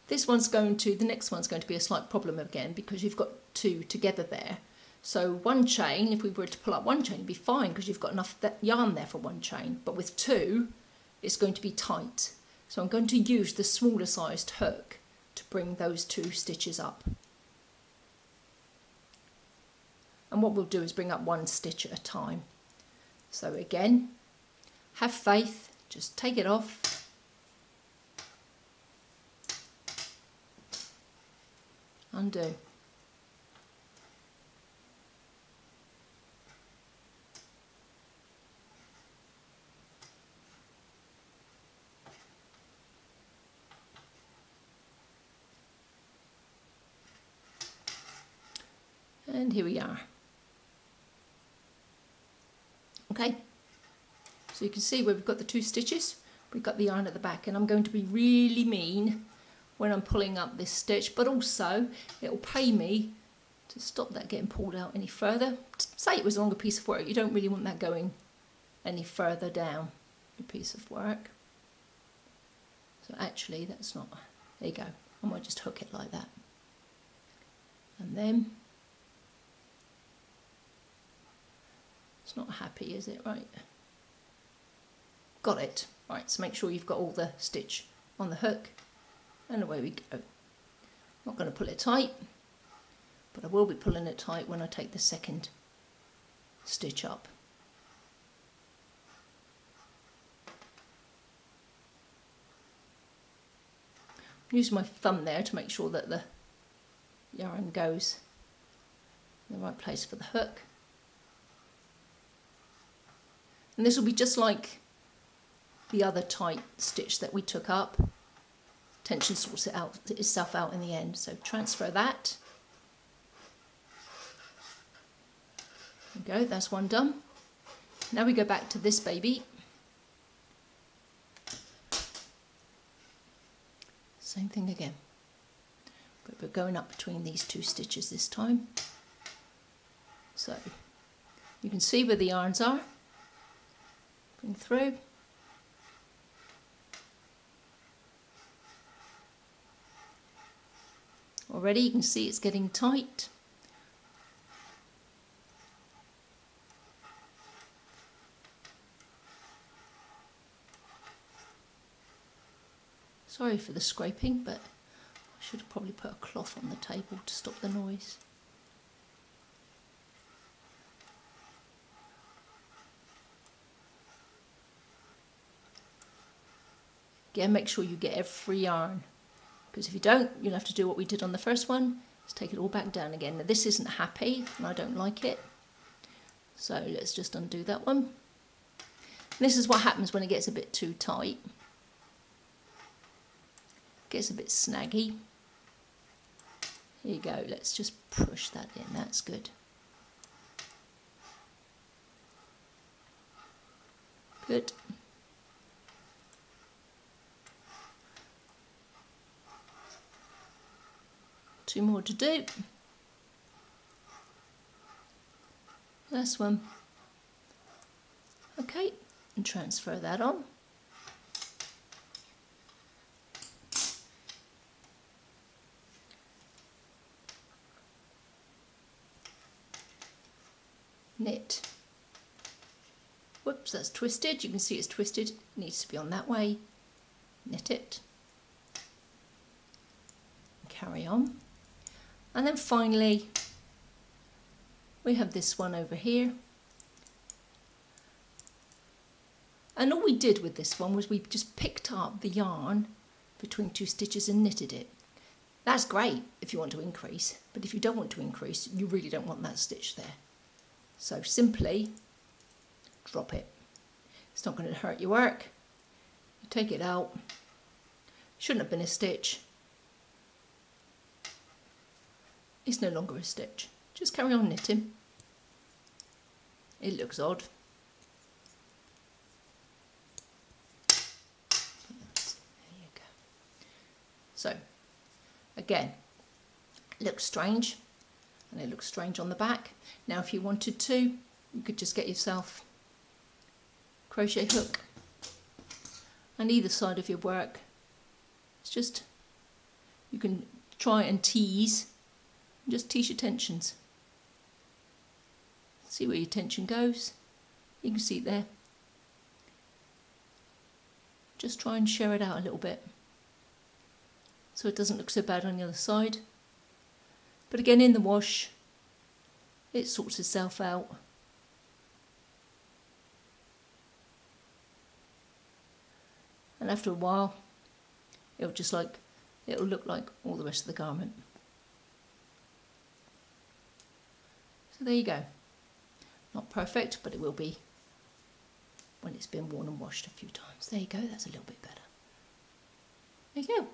This one's going to, the next one's going to be a slight problem again because you've got two together there. So one chain, if we were to pull up one chain, it'd be fine because you've got enough yarn there for one chain. But with two, it's going to be tight. So I'm going to use the smaller sized hook to bring those two stitches up. And what we'll do is bring up one stitch at a time. So again, have faith, just take it off. Undo. And here we are. Okay, so you can see where we've got the two stitches, we've got the yarn at the back, and I'm going to be really mean when I'm pulling up this stitch, but also it'll pay me to stop that getting pulled out any further. Say it was a longer piece of work, you don't really want that going any further down your piece of work. So actually that's not, there you go, I might just hook it like that. And then, it's not happy, is it? Right. Got it. Right, so make sure you've got all the stitch on the hook, and away we go. Not going to pull it tight, but I will be pulling it tight when I take the second stitch up. I'm using my thumb there to make sure that the yarn goes in the right place for the hook. And this will be just like the other tight stitch that we took up. Tension sorts itself out in the end. So transfer that. There we go, that's one done. Now we go back to this baby. Same thing again. But we're going up between these two stitches this time. So you can see where the yarns are. Bring through. Already you can see it's getting tight. Sorry for the scraping, but I should have probably put a cloth on the table to stop the noise. Again, make sure you get every yarn, because if you don't, you'll have to do what we did on the first one, is take it all back down again. Now this isn't happy, and I don't like it, so let's just undo that one. And this is what happens when it gets a bit too tight. It gets a bit snaggy. Here you go, let's just push that in, that's good. Good. Two more to do. Last one. Okay, and transfer that on. Knit. Whoops, that's twisted. You can see it's twisted. It needs to be on that way. Knit it. Carry on. And then finally, we have this one over here. And all we did with this one was we just picked up the yarn between two stitches and knitted it. That's great if you want to increase, but if you don't want to increase, you really don't want that stitch there. So simply drop it. It's not going to hurt your work. You take it out. Shouldn't have been a stitch. It's no longer a stitch. Just carry on knitting. It looks odd. There you go. So, again, it looks strange, and it looks strange on the back. Now, if you wanted to, you could just get yourself a crochet hook on either side of your work. It's just You can try and tease, just tease your tensions. See where your tension goes. You can see it there. Just try and share it out a little bit so it doesn't look so bad on the other side. But again, in the wash, it sorts itself out. And after a while, it'll look like all the rest of the garment. So there you go. Not perfect, but it will be when it's been worn and washed a few times. There you go, that's a little bit better. There you go.